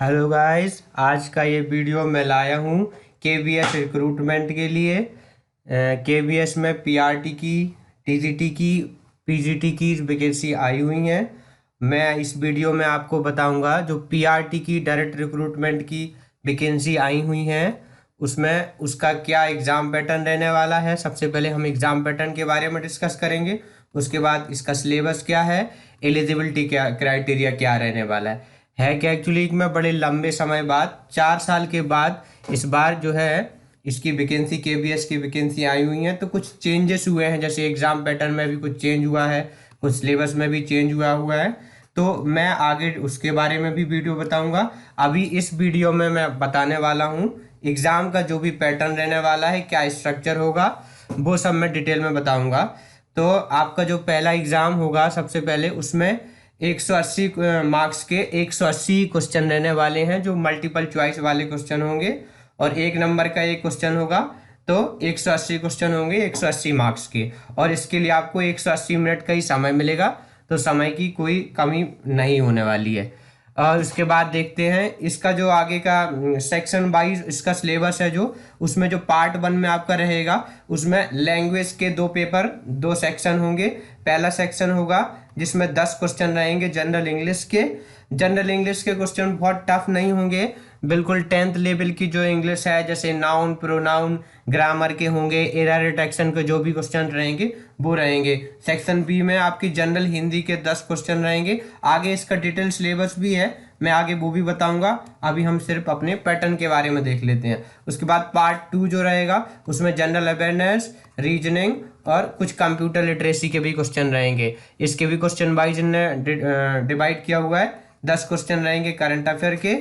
Hello guys, आज का ये वीडियो मैं लाया हूँ केवीएस रिक्रूटमेंट के लिए। केवीएस में पीआरटी की, टीजीटी की, पीजीटी की वैकेंसी आई हुई हैं। मैं इस वीडियो में आपको बताऊंगा जो पीआरटी की डायरेक्ट रिक्रूटमेंट की वैकेंसी आई हुई हैं उसमें उसका क्या एग्ज़ाम पैटर्न रहने वाला है। सबसे पहले हम एग्ज़ाम पैटर्न के बारे में डिस्कस करेंगे। उसके बाद इसका सिलेबस क्या है, एलिजिबिलिटी क्या, क्राइटेरिया क्या रहने वाला है कि एक्चुअली मैं बड़े लंबे समय बाद 4 साल के बाद इस बार जो है इसकी वैकेंसी, केवीएस की वैकेंसी आई हुई है। तो कुछ चेंजेस हुए हैं, जैसे एग्ज़ाम पैटर्न में भी कुछ चेंज हुआ है, कुछ सिलेबस में भी चेंज हुआ है। तो मैं आगे उसके बारे में भी वीडियो बताऊंगा। अभी इस वीडियो में मैं बताने वाला हूँ एग्ज़ाम का जो भी पैटर्न रहने वाला है, क्या स्ट्रक्चर होगा, वो सब मैं डिटेल में बताऊंगा। तो आपका जो पहला एग्ज़ाम होगा, सबसे पहले उसमें 180 मार्क्स के 180 क्वेश्चन रहने वाले हैं, जो मल्टीपल चॉइस वाले क्वेश्चन होंगे। और 1 नंबर का एक क्वेश्चन होगा, तो 180 क्वेश्चन होंगे 180 मार्क्स के। और इसके लिए आपको 180 मिनट का ही समय मिलेगा, तो समय की कोई कमी नहीं होने वाली है। और उसके बाद देखते हैं इसका जो आगे का सेक्शन वाइज इसका सिलेबस है, जो उसमें जो पार्ट 1 में आपका रहेगा, उसमें लैंग्वेज के 2 पेपर, 2 सेक्शन होंगे। पहला सेक्शन होगा जिसमें 10 क्वेश्चन रहेंगे जनरल इंग्लिश के। जनरल इंग्लिश के क्वेश्चन बहुत टफ नहीं होंगे, बिल्कुल 10th लेवल की जो इंग्लिश है, जैसे नाउन, प्रोनाउन, ग्रामर के होंगे, एरर डिटेक्शन के जो भी क्वेश्चन रहेंगे वो रहेंगे। सेक्शन बी में आपकी जनरल हिंदी के 10 क्वेश्चन रहेंगे। आगे इसका डिटेल सिलेबस भी है, मैं आगे वो भी बताऊंगा। अभी हम सिर्फ अपने पैटर्न के बारे में देख लेते हैं। उसके बाद पार्ट 2 जो रहेगा, उसमें जनरल अवेयरनेस, रीजनिंग और कुछ कंप्यूटर लिटरेसी के भी क्वेश्चन रहेंगे। इसके भी क्वेश्चन वाइज इन्हें डिवाइड किया हुआ है। 10 क्वेश्चन रहेंगे करंट अफेयर के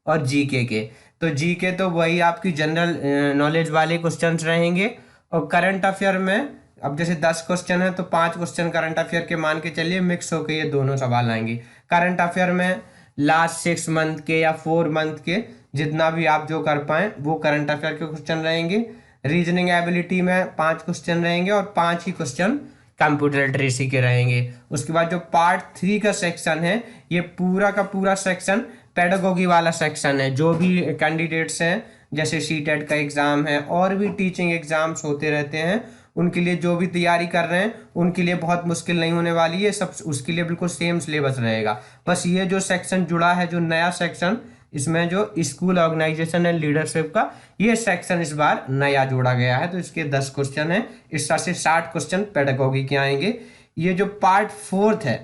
और जीके के। तो जीके तो वही आपकी जनरल नॉलेज वाले क्वेश्चंस रहेंगे। और करंट अफेयर में अब जैसे 10 क्वेश्चन है, तो 5 क्वेश्चन करंट अफेयर के मान के चलिए मिक्स होकर ये दोनों सवाल आएंगे। करंट अफेयर में लास्ट 6 मंथ के या 4 मंथ के जितना भी आप जो कर पाए वो करंट अफेयर के क्वेश्चन रहेंगे। रीजनिंग एबिलिटी में 5 क्वेश्चन रहेंगे और 5 ही क्वेश्चन कंप्यूटर लिटरेसी के रहेंगे। उसके बाद जो पार्ट 3 का सेक्शन है, ये पूरा का पूरा सेक्शन पेडागोगी वाला सेक्शन है। जो भी कैंडिडेट्स हैं, जैसे सीटेट का एग्ज़ाम है और भी टीचिंग एग्ज़ाम्स होते रहते हैं, उनके लिए जो भी तैयारी कर रहे हैं उनके लिए बहुत मुश्किल नहीं होने वाली है। सब उसके लिए बिल्कुल सेम सिलेबस रहेगा। बस ये जो सेक्शन जुड़ा है, जो नया सेक्शन, इसमें जो स्कूल ऑर्गेनाइजेशन एंड लीडरशिप का ये सेक्शन इस बार नया जोड़ा गया है। तो इसके 10 क्वेश्चन है, इस तरह से 60 क्वेश्चन पेडागोगी के आएंगे। ये जो पार्ट 4 है,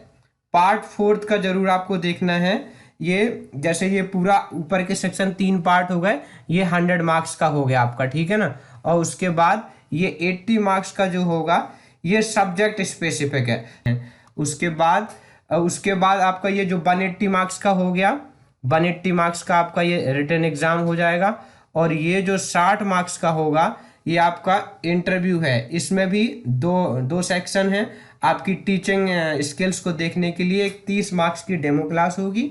पार्ट 4 का जरूर आपको देखना है। ये जैसे ये पूरा ऊपर के सेक्शन 3 पार्ट हो गए, ये 100 मार्क्स का हो गया आपका, ठीक है ना। और उसके बाद ये 80 मार्क्स का जो होगा, ये सब्जेक्ट स्पेसिफिक है। उसके बाद आपका ये जो 180 मार्क्स का हो गया, 180 मार्क्स का आपका ये रिटन एग्जाम हो जाएगा। और ये जो 60 मार्क्स का होगा, ये आपका इंटरव्यू है। इसमें भी दो दो सेक्शन है। आपकी टीचिंग स्किल्स को देखने के लिए एक 30 मार्क्स की डेमो क्लास होगी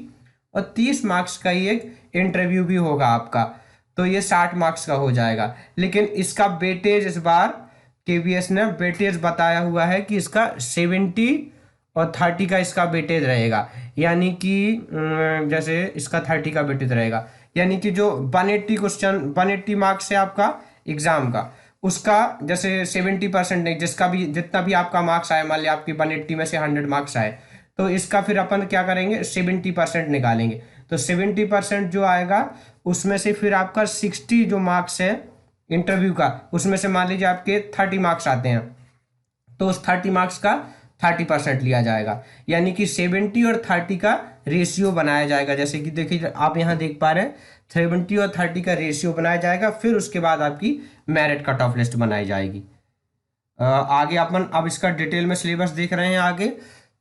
और 30 मार्क्स का ही एक इंटरव्यू भी होगा आपका। तो ये 60 मार्क्स का हो जाएगा। लेकिन इसका वेटेज इस बार केवीएस ने वेटेज बताया हुआ है कि इसका 70 और 30 का इसका वेटेज रहेगा। यानी कि जैसे इसका 30 का वेटेज रहेगा, यानी कि जो 180 क्वेश्चन, 180 मार्क्स है आपका एग्जाम का, उसका जैसे 70% नहीं, जिसका भी जितना भी आपका मार्क्स आए, मान लिया आपकी 180 में से 100 मार्क्स आए, तो इसका फिर अपन क्या करेंगे, 70% निकालेंगे। तो 70% जो आएगा, उसमें से फिर आपका 60 जो मार्क्स है इंटरव्यू का, उसमें से मान लीजिए आपके 30 मार्क्स आते हैं, तो उस 30 मार्क्स का 30% लिया जाएगा। यानी कि 70 और 30 का रेशियो बनाया जाएगा। जैसे कि देखिए आप यहाँ देख पा रहे हैं, 70 और 30 का रेशियो बनाया जाएगा। फिर उसके बाद आपकी मेरिट कट ऑफ लिस्ट बनाई जाएगी। आगे अपन अब इसका डिटेल में सिलेबस देख रहे हैं आगे।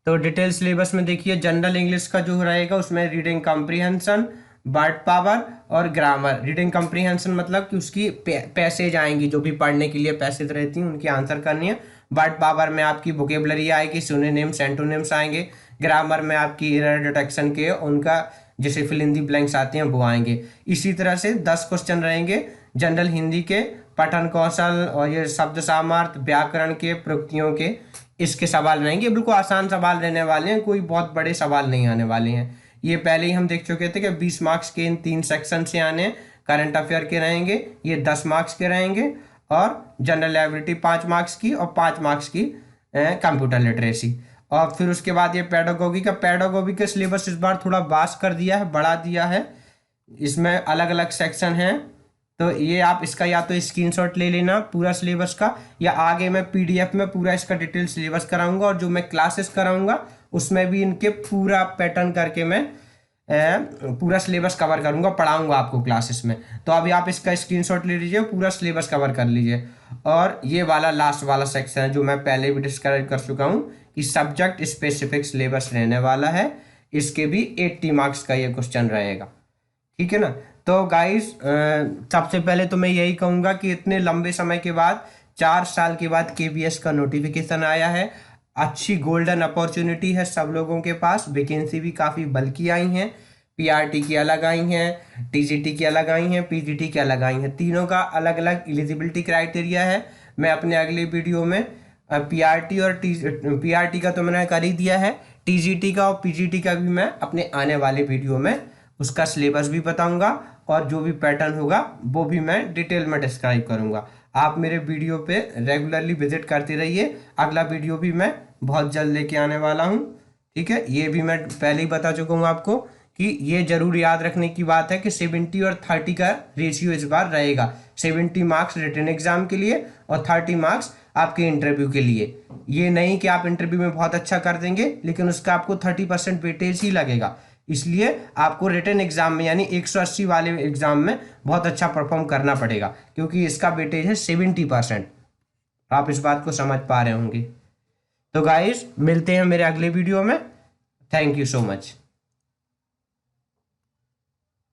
तो डिटेल सिलेबस में देखिए, जनरल इंग्लिश का जो रहेगा, उसमें रीडिंग कॉम्प्रिहेंशन, वर्ड पावर और ग्रामर। रीडिंग कॉम्प्रिहेंशन मतलब कि उसकी पैसेज आएंगी, जो भी पढ़ने के लिए पैसेज रहती हैं उनकी आंसर करनी है। वर्ड पावर में आपकी वोकेबलरी आएगी, सिनोनिम्स, एंटोनिम्स आएंगे। ग्रामर में आपकी एरर डिटेक्शन के उनका जैसे फिल इन दी ब्लैंक्स आते हैं वो आएंगे। इसी तरह से 10 क्वेश्चन रहेंगे जनरल हिंदी के, पठन कौशल और ये शब्द सामर्थ्य, व्याकरण के, प्रयुक्तियों के, इसके सवाल रहेंगे। बिल्कुल आसान सवाल रहने वाले हैं, कोई बहुत बड़े सवाल नहीं आने वाले हैं। ये पहले ही हम देख चुके थे कि 20 मार्क्स के इन 3 सेक्शन से आने हैं। करंट अफेयर के रहेंगे, ये 10 मार्क्स के रहेंगे, और जनरल एबिलिटी 5 मार्क्स की, और 5 मार्क्स की कंप्यूटर लिटरेसी। और फिर उसके बाद ये पेडागोगी का सिलेबस इस बार थोड़ा वास्ट कर दिया है, बढ़ा दिया है। इसमें अलग अलग सेक्शन हैं, तो ये आप इसका या तो स्क्रीनशॉट ले लेना पूरा सिलेबस का, या आगे मैं पीडीएफ में पूरा इसका डिटेल सिलेबस कराऊंगा, और जो मैं क्लासेस कराऊंगा उसमें भी इनके पूरा पैटर्न करके मैं पूरा सिलेबस कवर करूंगा, पढ़ाऊंगा आपको क्लासेस में। तो अभी आप इसका स्क्रीनशॉट ले लीजिए, पूरा सिलेबस कवर कर लीजिए। और ये वाला लास्ट वाला सेक्शन है जो मैं पहले भी डिस्कस कर चुका हूँ कि सब्जेक्ट स्पेसिफिक सिलेबस रहने वाला है, इसके भी 80 मार्क्स का ये क्वेश्चन रहेगा, ठीक है ना। तो गाइस सबसे पहले तो मैं यही कहूँगा कि इतने लंबे समय के बाद 4 साल के बाद केवीएस का नोटिफिकेशन आया है। अच्छी गोल्डन अपॉर्चुनिटी है सब लोगों के पास, वैकेंसी भी काफ़ी बल्कि आई हैं। पीआरटी की अलग आई हैं, टीजीटी की अलग आई हैं, पीजीटी की अलग आई हैं, तीनों का अलग अलग एलिजिबिलिटी क्राइटेरिया है। मैं अपने अगले वीडियो में पीआरटी और पीआरटी का तो मैंने कर ही दिया है, टीजीटी का और पीजीटी का भी मैं अपने आने वाले वीडियो में उसका सिलेबस भी बताऊंगा, और जो भी पैटर्न होगा वो भी मैं डिटेल में डिस्क्राइब करूंगा। आप मेरे वीडियो पे रेगुलरली विजिट करते रहिए। अगला वीडियो भी मैं बहुत जल्द लेके आने वाला हूँ, ठीक है। ये भी मैं पहले ही बता चुका हूँ आपको कि ये जरूर याद रखने की बात है कि 70 और 30 का रेशियो इस बार रहेगा। 70 मार्क्स रिटन एग्जाम के लिए और 30 मार्क्स आपके इंटरव्यू के लिए। ये नहीं कि आप इंटरव्यू में बहुत अच्छा कर देंगे लेकिन उसका आपको 30% वेटेज ही लगेगा, इसलिए आपको रिटन एग्जाम में यानी 180 वाले एग्जाम में बहुत अच्छा परफॉर्म करना पड़ेगा, क्योंकि इसका वेटेज है 70%। आप इस बात को समझ पा रहे होंगे। तो गाइस मिलते हैं मेरे अगले वीडियो में। Thank you so much.